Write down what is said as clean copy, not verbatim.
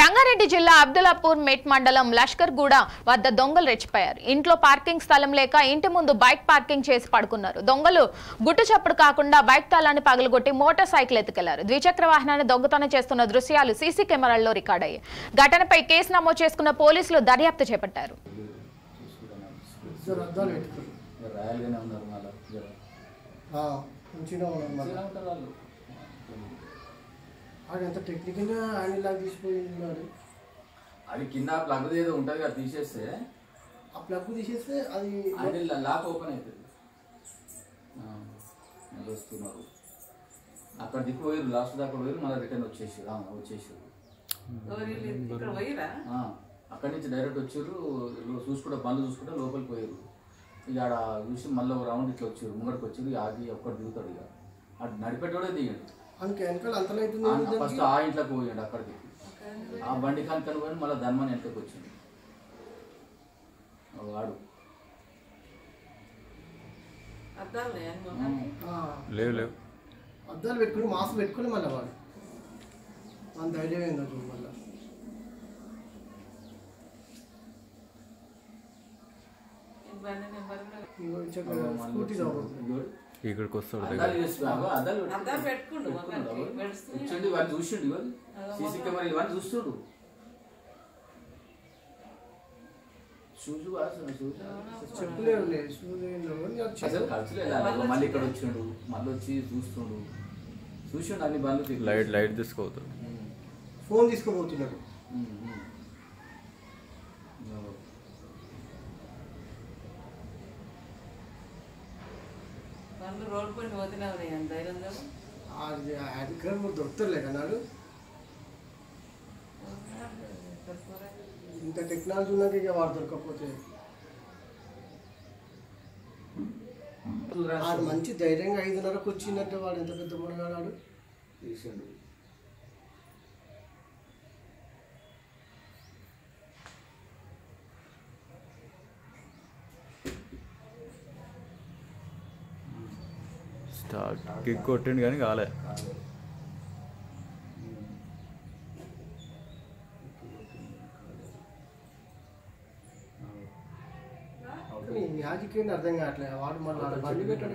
రంగారెడ్డి జిల్లా అబ్దుల్లాపూర్ మెట్ మండలం లష్కర్గూడ వద్ద దొంగలు రెచ్చిపోయారు. ఇంట్లో పార్కింగ్ స్థలం లేక ఇంటి ముందు బైక్ పార్కింగ్ చేసి పడుకున్నారు. దొంగలు గుట్టు చప్పుడు కాకుండా బైక్ తాళాన్ని పగలగొట్టి మోటార్ సైకిల్ ఎత్తుకెళ్లారు. ద్విచక్ర వాహనాన్ని దొంగతనం చేస్తున్న దృశ్యాలు సీసీ కెమెరాల్లో రికార్డయ్యాయి. ఘటనపై కేసు నమోదు చేసుకున్న పోలీసులు దర్యాప్తు చేపట్టారు. అది కింద ప్లగ్ ఏదో ఉంటుంది కదా, తీసేస్తే ఆ ప్లగ్ తీసేస్తే అది లాక్ ఓపెన్ అవుతుంది. వస్తున్నారు అక్కడ దిక్కు పోయారు, లాస్ట్ దాకా పోయారు, మళ్ళీ రిటర్న్ వచ్చేసారు. అక్కడి నుంచి డైరెక్ట్ వచ్చారు, చూసుకుంటా బండ్లు చూసుకుంటా లోపలికి పోయారు. ఇక ఆడ చూసి మళ్ళీ ఒక రౌండ్ ఇట్లా వచ్చారు, ముంగడికి వచ్చారు. ఆగి ఒక్కటి దిగుతాడు, ఇక అటు నడిపెట్టోడే దిగాడు. ఫస్ట్ ఆ ఇంట్లోకి పోయాడు, అక్కడికి ఆ బండి కనుక పోయి మళ్ళీ ధర్మాన్ని వెనకకి వచ్చింది వాడు. లేవు అద్దాలు పెట్టుకుని మాస్క్ పెట్టుకుని మళ్ళీ వాడు మన ధైర్యం ఏందో మళ్ళీ ఇక్కడికి వస్తాడు. ఇవన్నీ చూసిండు, సీసీ కెమెరా ఇవన్నీ చూస్తుడు. అసలు ఖర్చులేదు, మళ్ళీ ఇక్కడ వచ్చిండు, మళ్ళీ వచ్చి చూసిండు అన్ని బండ్లు. లైట్ తీసుకోవద్దు, ఫోన్ తీసుకోబోతున్నాడు. రోడ్ పని పోతున్నావు దొరుకుతారులే కన్నాడు. ఇంత టెక్నాలజీ ఉన్నాక ఇక వాడు దొరకకపోతే వాడు మంచి ధైర్యంగా 5:30కు వచ్చిందంటే వాడు ఎంత పెద్ద మునగాడు తీసిండు. కిక్ కొట్టిండు కానీ కాలే. మ్యాజిక్ ఏంటి అర్థం కావట్లేదు. వాడు మళ్ళీ బండి పెట్టాడు.